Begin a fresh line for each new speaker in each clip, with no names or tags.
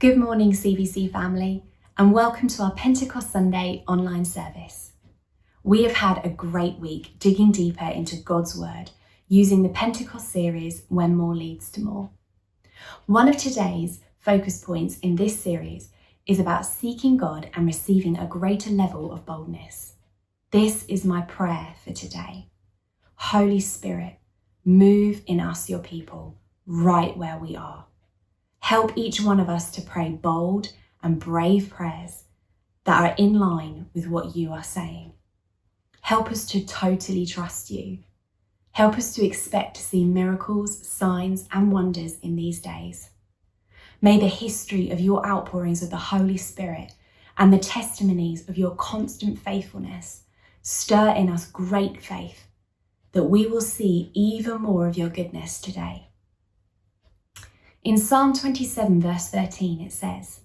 Good morning, CBC family, and welcome to our Pentecost Sunday online service. We have had a great week digging deeper into God's Word using the Pentecost series, When More Leads to More. One of today's focus points in this series is about seeking God and receiving a greater level of boldness. This is my prayer for today. Holy Spirit, move in us, your people, right where we are. Help each one of us to pray bold and brave prayers that are in line with what you are saying. Help us to totally trust you. Help us to expect to see miracles, signs, and wonders in these days. May the history of your outpourings of the Holy Spirit and the testimonies of your constant faithfulness stir in us great faith that we will see even more of your goodness today. In Psalm 27 verse 13 it says,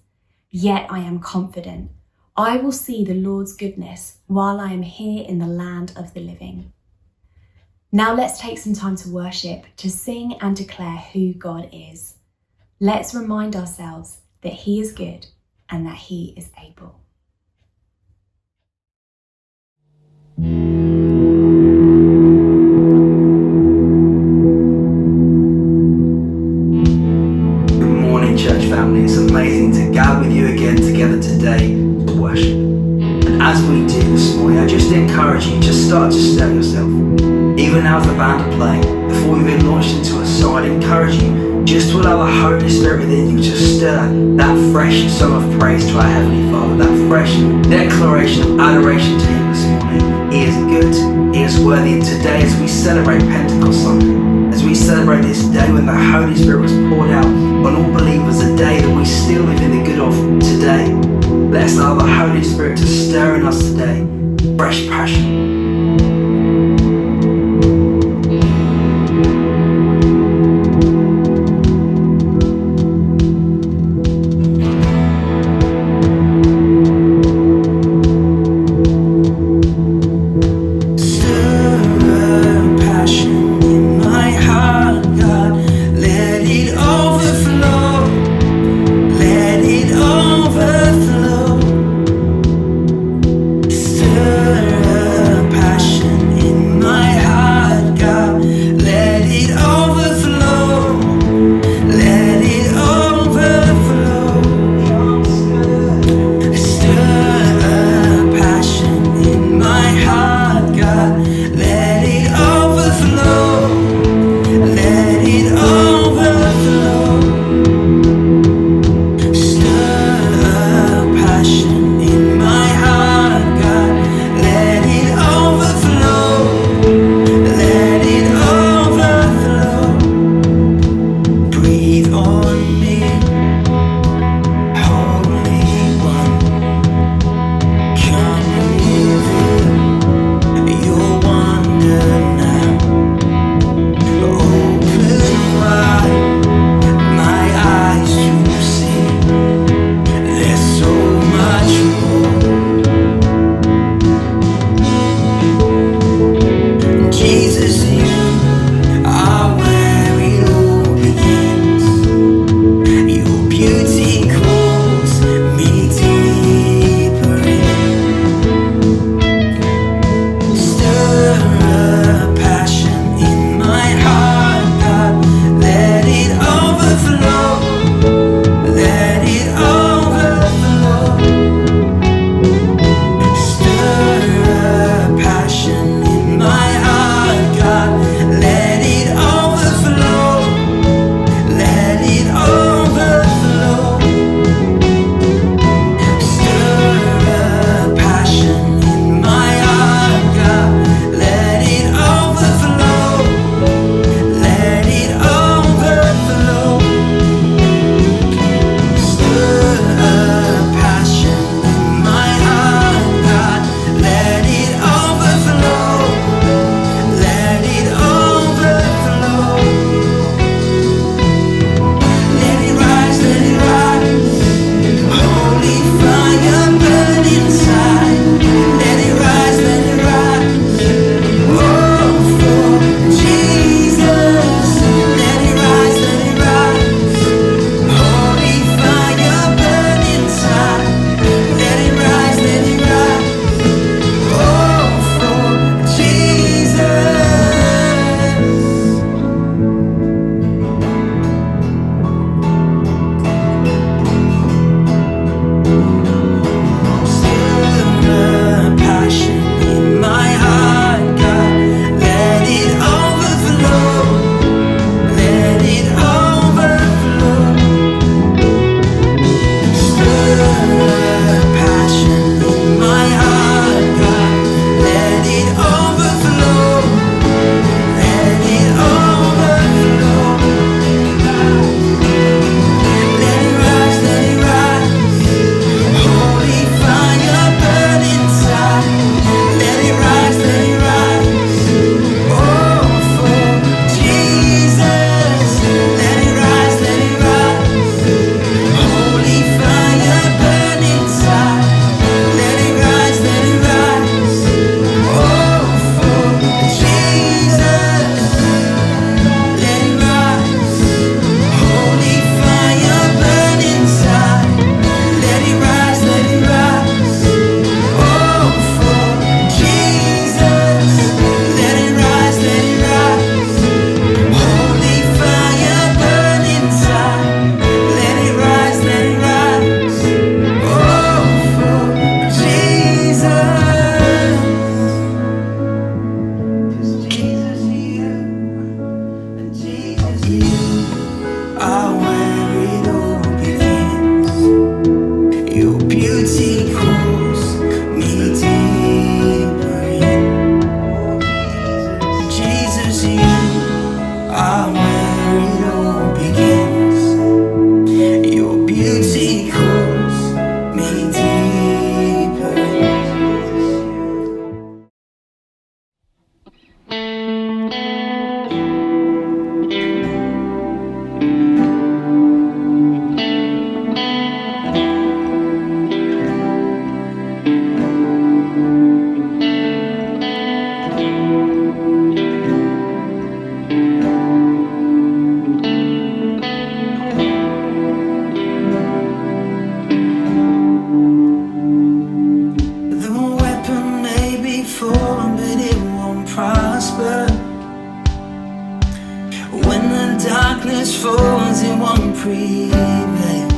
"Yet I am confident, I will see the Lord's goodness while I am here in the land of the living." Now let's take some time to worship, to sing and declare who God is. Let's remind ourselves that He is good and that He is able.
Church family, it's amazing to gather with you again together today to worship. And as we do this morning, I just encourage you to start to stir yourself. Even now as the band are playing, before we've been launched into a song, I'd encourage you just to allow the Holy Spirit within you to stir that fresh song of praise to our Heavenly Father, that fresh declaration of adoration to Him this morning. He is good, He is worthy, and today as we celebrate Pentecost Sunday, as we celebrate this day when the Holy Spirit was poured out on all believers, a day that we still live in the good of today, let's allow the Holy Spirit to stir in us today, fresh passion. darkness falls, it won't prevail.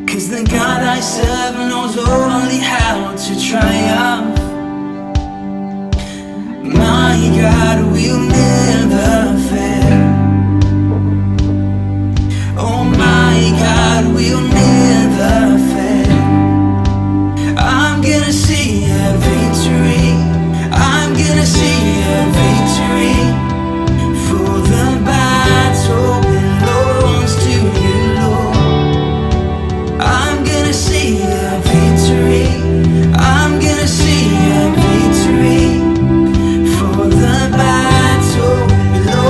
'Cause the God I serve knows only how to triumph. My God will never fail. Oh, my God will never fail. I'm gonna see a victory. I'm gonna see a victory. For the battle belongs to you, Lord. I'm gonna see a victory. I'm gonna see a victory. For the battle belongs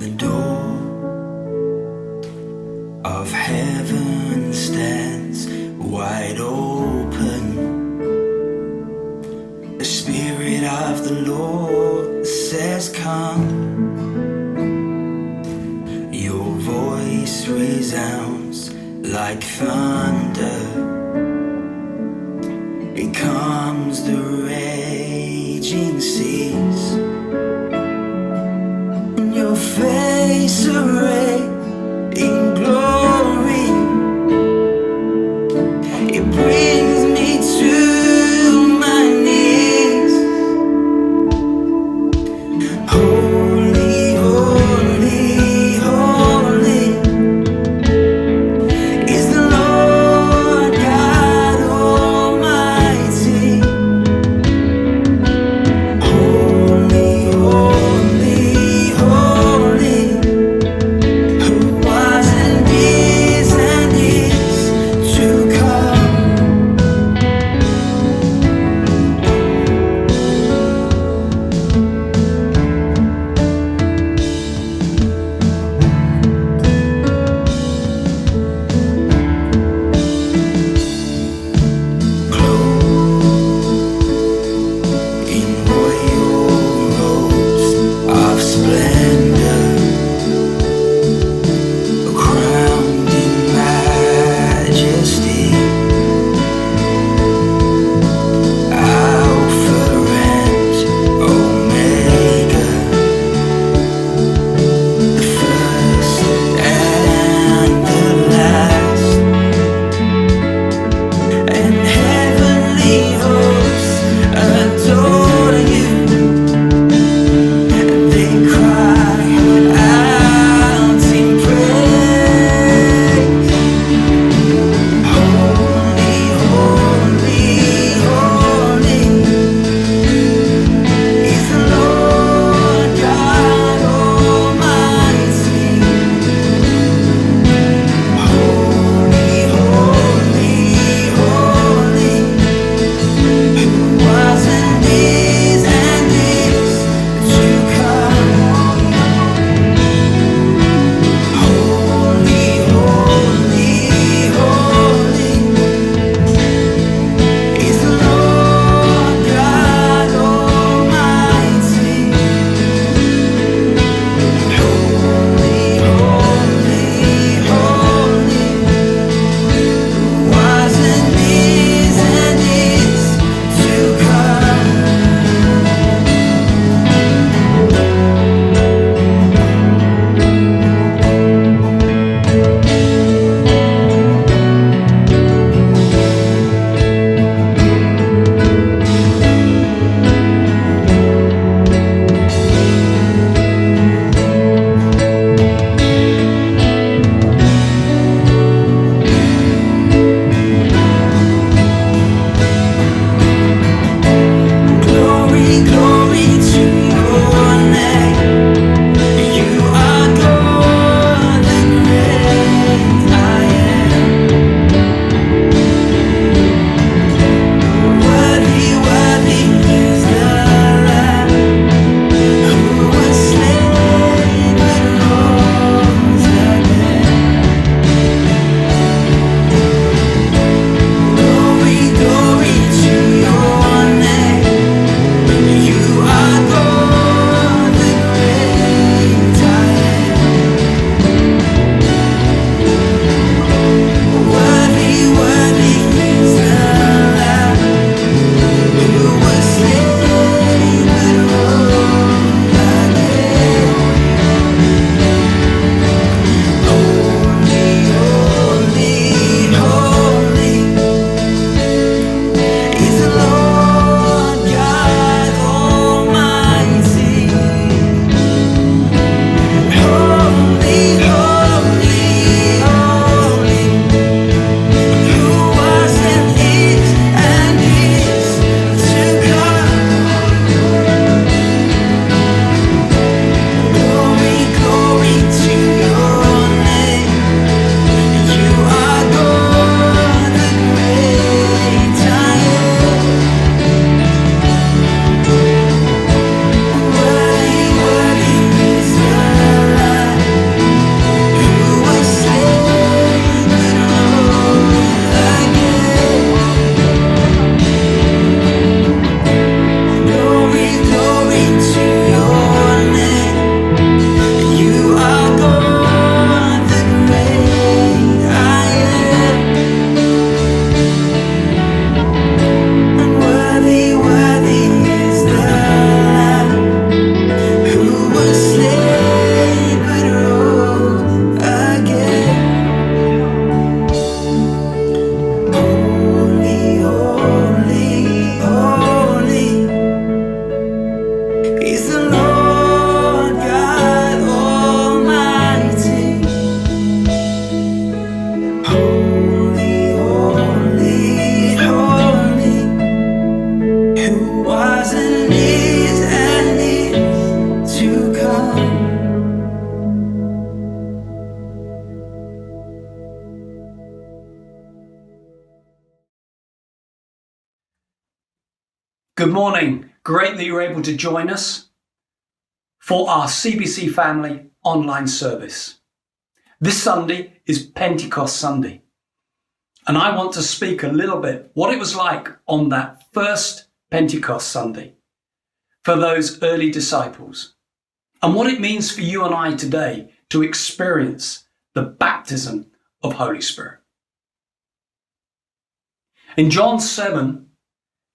The door of heaven stands wide open. The Spirit of the Lord says, come. Your voice resounds like thunder. It calms the raging seas. And your face arrayed in glory, it brings me to my knees. Holy, holy, holy is the Lord God Almighty. Holy, holy, holy
Good morning. Great that you're able to join us for our CBC Family online service. This Sunday is Pentecost Sunday, and I want to speak a little bit what it was like on that first Pentecost Sunday for those early disciples, and what it means for you and I today to experience the baptism of Holy Spirit. In John 7,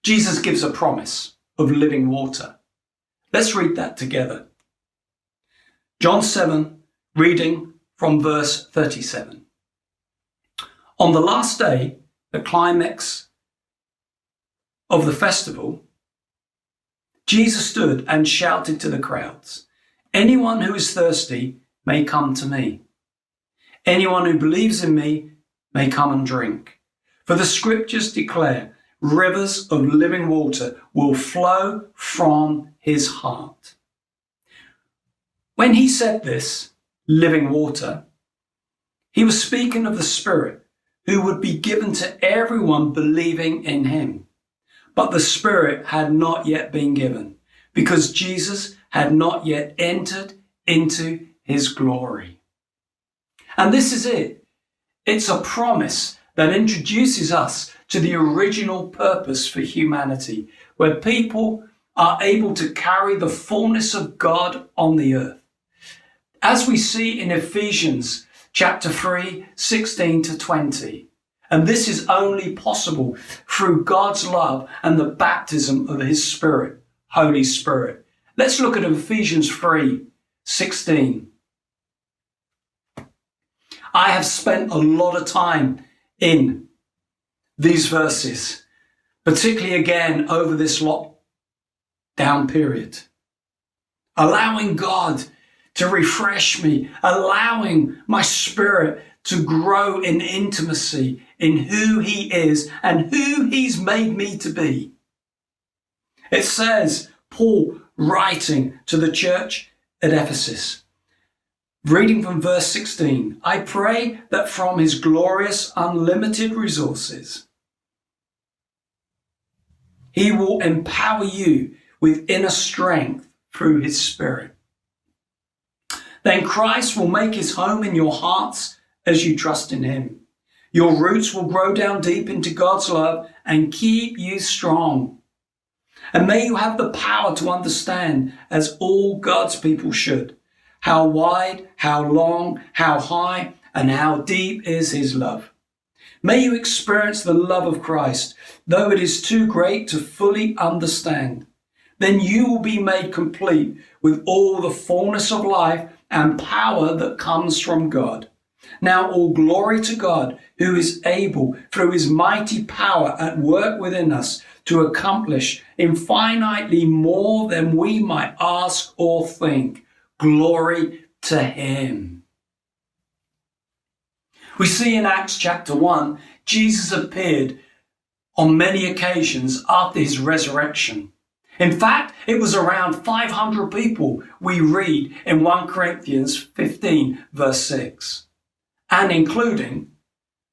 Jesus gives a promise of living water. Let's read that together. John 7, reading from verse 37. On the last day, the climax of the festival, Jesus stood and shouted to the crowds, "Anyone who is thirsty may come to me. Anyone who believes in me may come and drink. For the scriptures declare, rivers of living water will flow from his heart." When he said this, living water, he was speaking of the Spirit who would be given to everyone believing in him. But the Spirit had not yet been given because Jesus had not yet entered into his glory. And this is it. It's a promise that introduces us to the original purpose for humanity, where people are able to carry the fullness of God on the earth. As we see in Ephesians chapter 3, 16 to 20. And this is only possible through God's love and the baptism of his Spirit, Holy Spirit. Let's look at Ephesians 3, 16. I have spent a lot of time in these verses, particularly again over this lockdown period, allowing God to refresh me, allowing my spirit to grow in intimacy in who he is and who he's made me to be. It says, Paul writing to the church at Ephesus, reading from verse 16, I pray that from his glorious unlimited resources, he will empower you with inner strength through his Spirit. Then Christ will make his home in your hearts as you trust in him. Your roots will grow down deep into God's love and keep you strong. And may you have the power to understand, as all God's people should, how wide, how long, how high, and how deep is his love. May you experience the love of Christ, though it is too great to fully understand. Then you will be made complete with all the fullness of life and power that comes from God. Now all glory to God, who is able, through his mighty power at work within us, to accomplish infinitely more than we might ask or think. Glory to him. We see in Acts chapter 1, Jesus appeared on many occasions after his resurrection. In fact, it was around 500 people we read in 1 Corinthians 15 verse 6, and including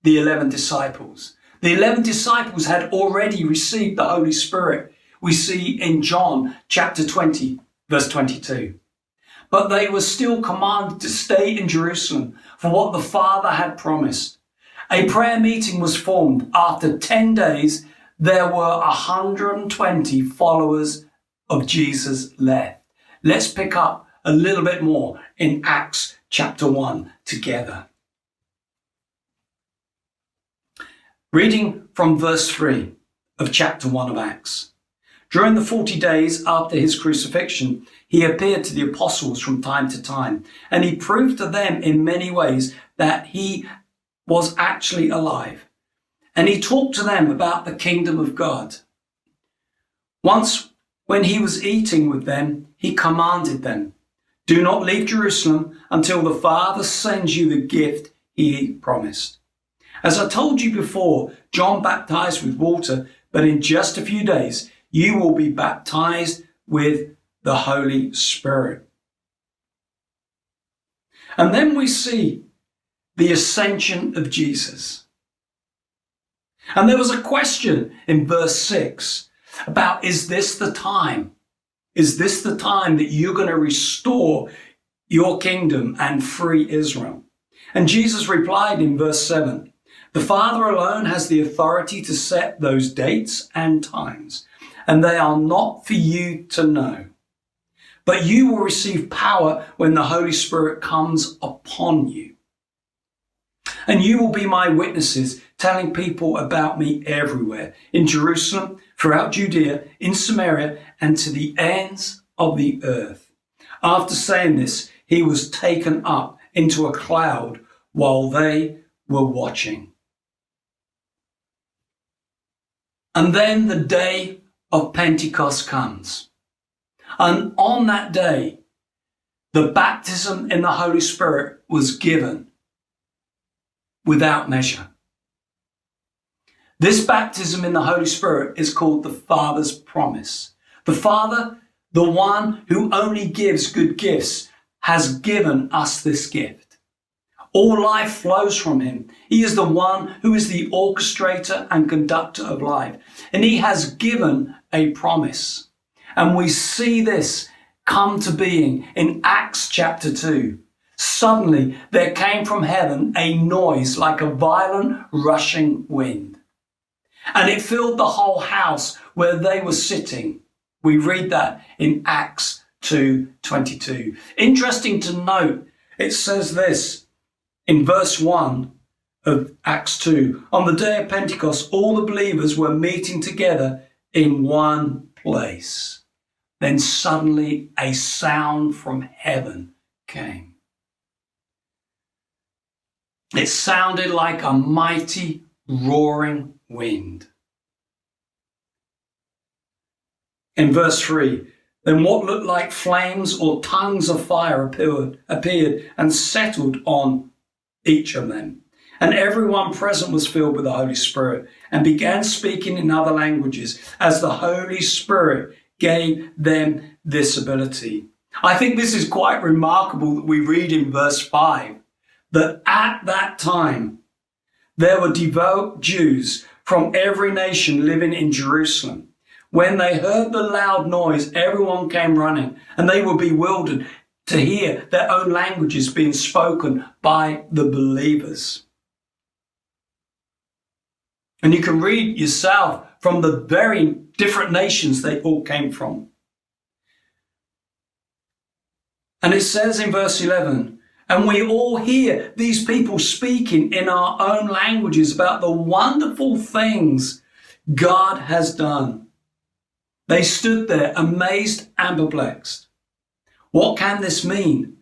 the 11 disciples. The 11 disciples had already received the Holy Spirit. We see in John chapter 20 verse 22. But they were still commanded to stay in Jerusalem for what the Father had promised. A prayer meeting was formed. After 10 days, there were 120 followers of Jesus left. Let's pick up a little bit more in Acts chapter 1 together. Reading from verse 3 of chapter 1 of Acts. During the 40 days after his crucifixion, he appeared to the apostles from time to time, and he proved to them in many ways that he was actually alive. And he talked to them about the kingdom of God. Once, when he was eating with them, he commanded them, "Do not leave Jerusalem until the Father sends you the gift he promised. As I told you before, John baptized with water, but in just a few days you will be baptized with the Holy Spirit." And then we see the ascension of Jesus. And there was a question in verse 6. about, is this the time? Is this the time that you're going to restore your kingdom and free Israel? And Jesus replied in verse 7, the Father alone has the authority to set those dates and times, and they are not for you to know. But you will receive power when the Holy Spirit comes upon you. And you will be my witnesses, telling people about me everywhere, in Jerusalem, throughout Judea, in Samaria, and to the ends of the earth. After saying this, he was taken up into a cloud while they were watching. And then the day of Pentecost comes. And on that day, the baptism in the Holy Spirit was given without measure. This baptism in the Holy Spirit is called the Father's promise. The Father, the one who only gives good gifts, has given us this gift. All life flows from him. He is the one who is the orchestrator and conductor of life. And he has given a promise. And we see this come to being in Acts chapter 2. Suddenly there came from heaven a noise like a violent rushing wind. And it filled the whole house where they were sitting. We read that in Acts 2:22. Interesting to note, it says this in verse 1 of Acts 2. On the day of Pentecost, all the believers were meeting together in one place. Then suddenly a sound from heaven came. It sounded like a mighty roaring wind. In verse 3, then what looked like flames or tongues of fire appeared and settled on each of them. And everyone present was filled with the Holy Spirit and began speaking in other languages as the Holy Spirit gave them this ability. I think this is quite remarkable that we read in verse 5 that at that time there were devout Jews from every nation living in Jerusalem. When they heard the loud noise, everyone came running, and they were bewildered to hear their own languages being spoken by the believers. And you can read yourself from the very different nations they all came from. And it says in verse 11, and we all hear these people speaking in our own languages about the wonderful things God has done. They stood there amazed and perplexed. What can this mean?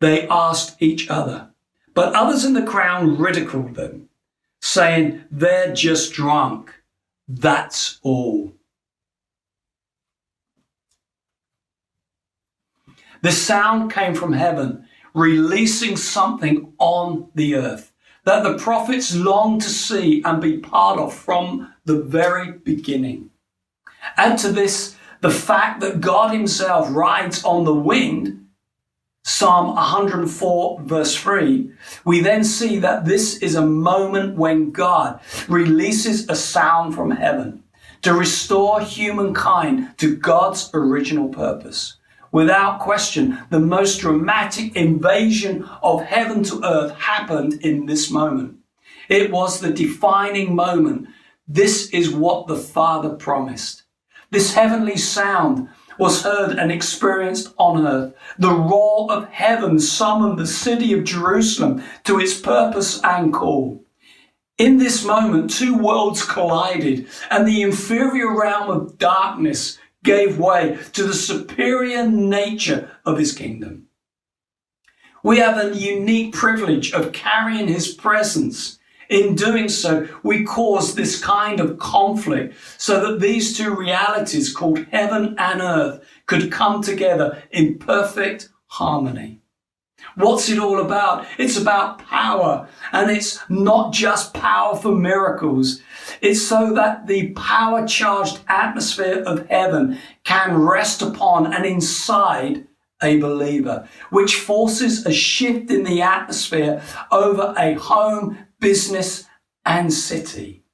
They asked each other. But others in the crowd ridiculed them, saying, they're just drunk. That's all. The sound came from heaven, releasing something on the earth that the prophets longed to see and be part of from the very beginning. Add to this the fact that God himself rides on the wind, Psalm 104 verse 3, we then see that this is a moment when God releases a sound from heaven to restore humankind to God's original purpose. Without question, the most dramatic invasion of heaven to earth happened in this moment. It was the defining moment. This is what the Father promised. This heavenly sound was heard and experienced on earth. The roar of heaven summoned the city of Jerusalem to its purpose and call. In this moment, two worlds collided, and the inferior realm of darkness gave way to the superior nature of his kingdom. We have a unique privilege of carrying his presence. In doing so, we cause this kind of conflict so that these two realities called heaven and earth could come together in perfect harmony. What's it all about? It's about power, and it's not just power for miracles. It's so that the power-charged atmosphere of heaven can rest upon and inside a believer, which forces a shift in the atmosphere over a home, business, and city.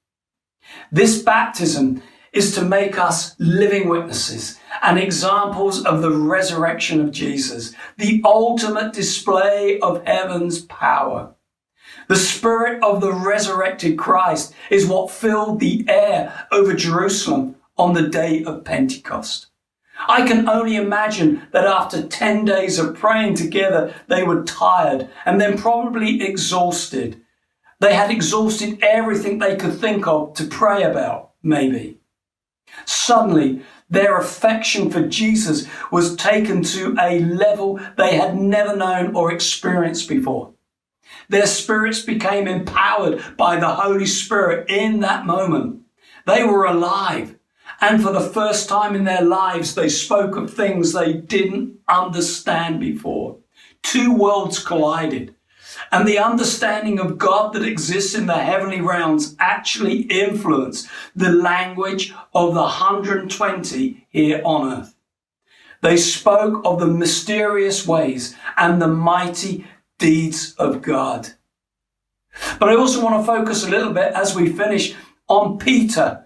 This baptism is to make us living witnesses and examples of the resurrection of Jesus, the ultimate display of heaven's power. The Spirit of the resurrected Christ is what filled the air over Jerusalem on the day of Pentecost. I can only imagine that after 10 days of praying together, they were tired and then probably exhausted. They had exhausted everything they could think of to pray about, maybe. Suddenly, their affection for Jesus was taken to a level they had never known or experienced before. Their spirits became empowered by the Holy Spirit in that moment. They were alive. And for the first time in their lives, they spoke of things they didn't understand before. Two worlds collided. And the understanding of God that exists in the heavenly realms actually influenced the language of the 120 here on earth. They spoke of the mysterious ways and the mighty deeds of God. But I also want to focus a little bit as we finish on Peter.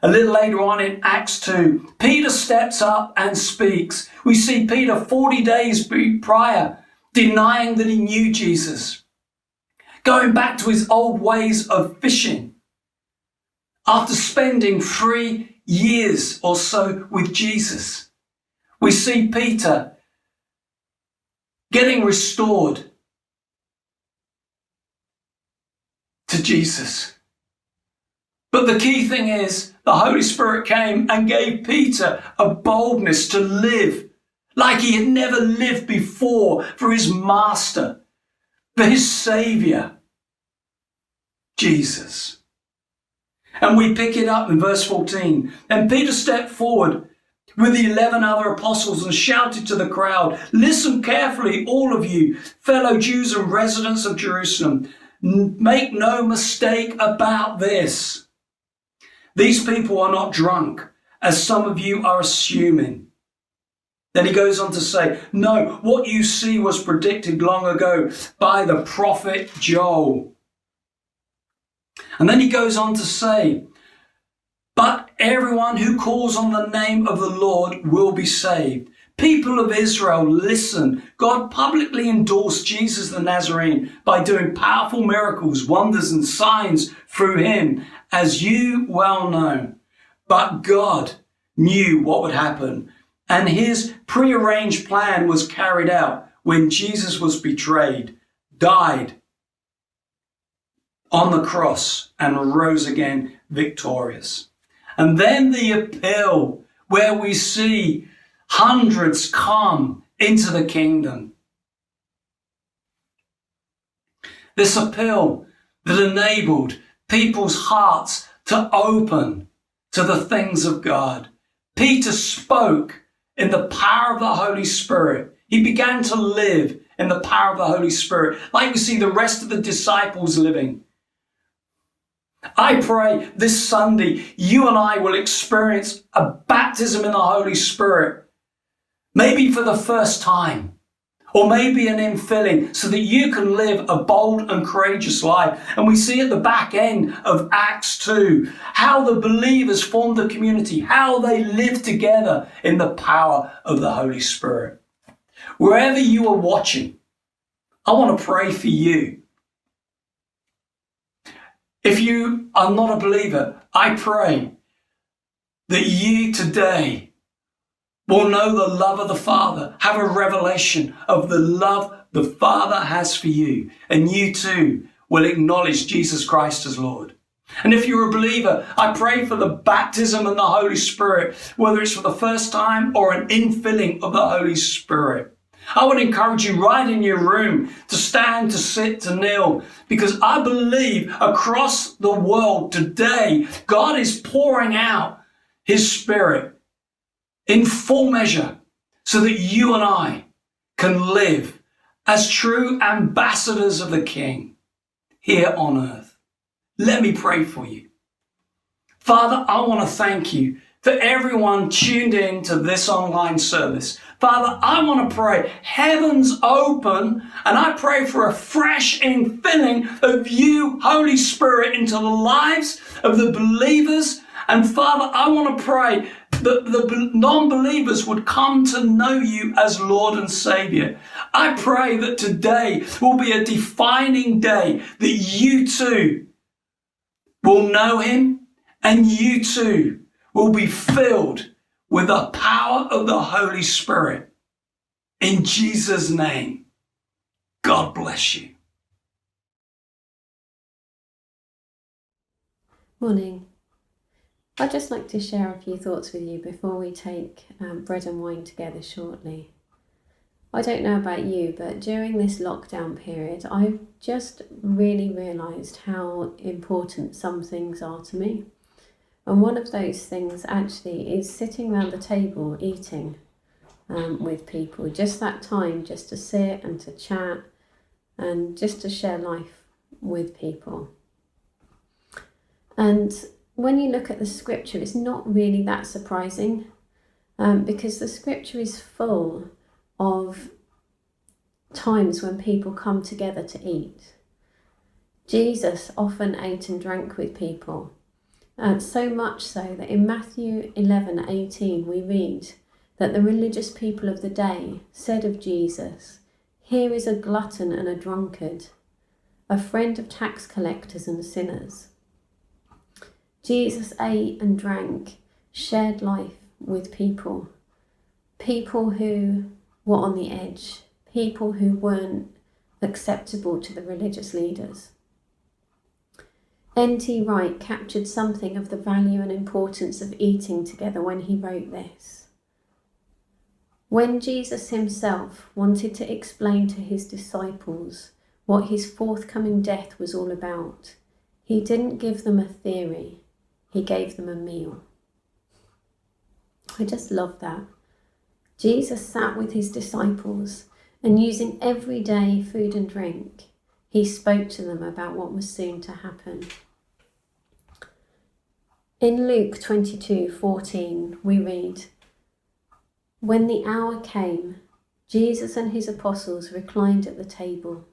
A little later on in Acts 2, Peter steps up and speaks. We see Peter 40 days prior denying that he knew Jesus, going back to his old ways of fishing. After spending 3 years or so with Jesus, we see Peter getting restored to Jesus. But the key thing is, the Holy Spirit came and gave Peter a boldness to live like he had never lived before for his master, for his Savior, Jesus. And we pick it up in verse 14. And Peter stepped forward with the 11 other apostles and shouted to the crowd, "Listen carefully, all of you, fellow Jews and residents of Jerusalem. Make no mistake about this. These people are not drunk, as some of you are assuming." Then he goes on to say, "No, what you see was predicted long ago by the prophet Joel." And then he goes on to say, "But everyone who calls on the name of the Lord will be saved." People of Israel, listen. God publicly endorsed Jesus the Nazarene by doing powerful miracles, wonders and signs through him, as you well know. But God knew what would happen, and his prearranged plan was carried out when Jesus was betrayed, died on the cross, and rose again victorious. And then the appeal, where we see hundreds come into the kingdom. This appeal that enabled people's hearts to open to the things of God. Peter spoke in the power of the Holy Spirit. He began to live in the power of the Holy Spirit, like we see the rest of the disciples living. I pray this Sunday you and I will experience a baptism in the Holy Spirit, maybe for the first time, or maybe an infilling, so that you can live a bold and courageous life. And we see at the back end of Acts 2 how the believers formed a community, how they lived together in the power of the Holy Spirit. Wherever you are watching, I want to pray for you. If you are not a believer, I pray that you today will know the love of the Father, have a revelation of the love the Father has for you, and you too will acknowledge Jesus Christ as Lord. And if you're a believer, I pray for the baptism of the Holy Spirit, whether it's for the first time or an infilling of the Holy Spirit. I would encourage you right in your room to stand, to sit, to kneel, because I believe across the world today, God is pouring out his Spirit in full measure so that you and I can live as true ambassadors of the King here on earth. Let me pray for you. Father, I want to thank you for everyone tuned in to this online service. Father, I want to pray heavens open, and I pray for a fresh infilling of you, Holy Spirit, into the lives of the believers And Father, I want to pray that the non-believers would come to know you as Lord and Saviour. I pray that today will be a defining day, that you too will know him and you too will be filled with the power of the Holy Spirit. In Jesus' name, God bless you.
Morning. I'd just like to share a few thoughts with you before we take bread and wine together shortly. I don't know about you, but during this lockdown period, I've just really realised how important some things are to me. And one of those things actually is sitting around the table eating with people. Just that time just to sit and to chat and just to share life with people. And when you look at the scripture, it's not really that surprising because the scripture is full of times when people come together to eat. Jesus often ate and drank with people, so much so that in Matthew 11:18 we read that the religious people of the day said of Jesus, "Here is a glutton and a drunkard, a friend of tax collectors and sinners." Jesus ate and drank, shared life with people who were on the edge, people who weren't acceptable to the religious leaders. N.T. Wright captured something of the value and importance of eating together when he wrote this. When Jesus himself wanted to explain to his disciples what his forthcoming death was all about, he didn't give them a theory. He gave them a meal. I just love that. Jesus sat with his disciples and using everyday food and drink, he spoke to them about what was soon to happen. In Luke 22:14, we read, "When the hour came, Jesus and his apostles reclined at the table.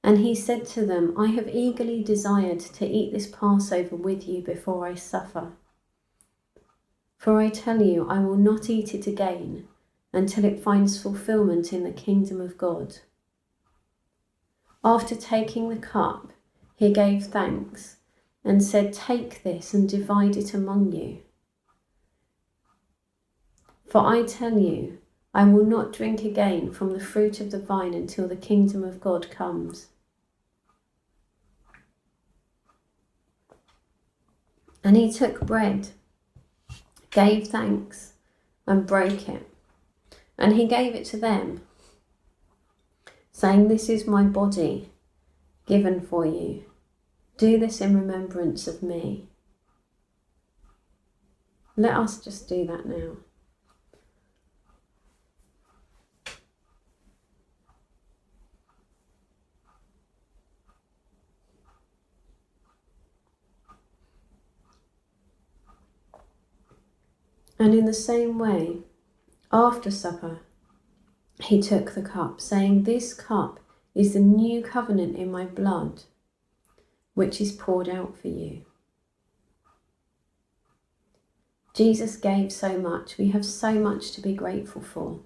And he said to them, I have eagerly desired to eat this Passover with you before I suffer. For I tell you, I will not eat it again until it finds fulfillment in the kingdom of God." After taking the cup, he gave thanks and said, "Take this and divide it among you. For I tell you, I will not drink again from the fruit of the vine until the kingdom of God comes." And he took bread, gave thanks, and broke it. And he gave it to them, saying, "This is my body given for you. Do this in remembrance of me." Let us just do that now. And in the same way, after supper, he took the cup, saying, "This cup is the new covenant in my blood, which is poured out for you." Jesus gave so much. We have so much to be grateful for.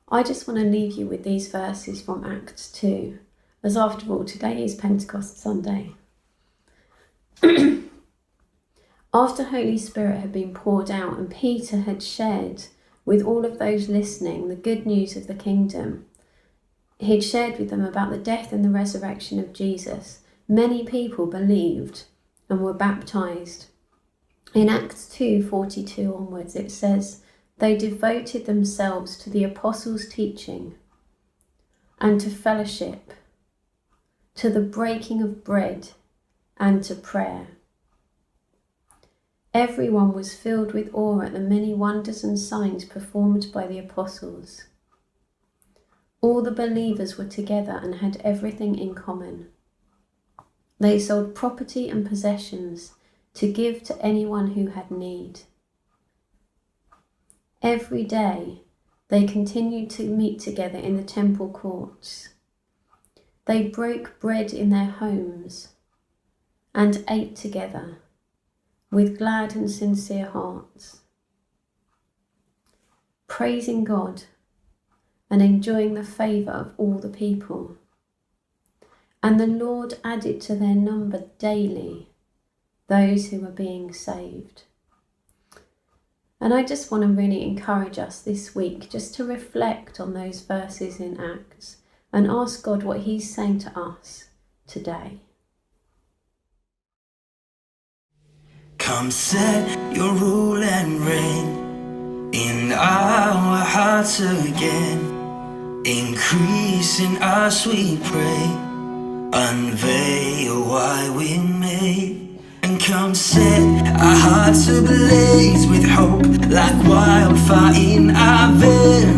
I just want to leave you with these verses from Acts 2, as after all, today is Pentecost Sunday. After Holy Spirit had been poured out and Peter had shared with all of those listening the good news of the kingdom, he'd shared with them about the death and the resurrection of Jesus. Many people believed and were baptized. In Acts 2:42 onwards, it says, "They devoted themselves to the apostles' teaching and to fellowship, to the breaking of bread and to prayer. Everyone was filled with awe at the many wonders and signs performed by the apostles. All the believers were together and had everything in common. They sold property and possessions to give to anyone who had need. Every day they continued to meet together in the temple courts. They broke bread in their homes and ate together with glad and sincere hearts, praising God and enjoying the favour of all the people. And the Lord added to their number daily those who were being saved. And I just want to really encourage us this week just to reflect on those verses in Acts and ask God what He's saying to us today.
Come set your rule and reign in our hearts again. Increase in us, we pray. Unveil why we made. And come set our hearts ablaze with hope, like wildfire in our veins.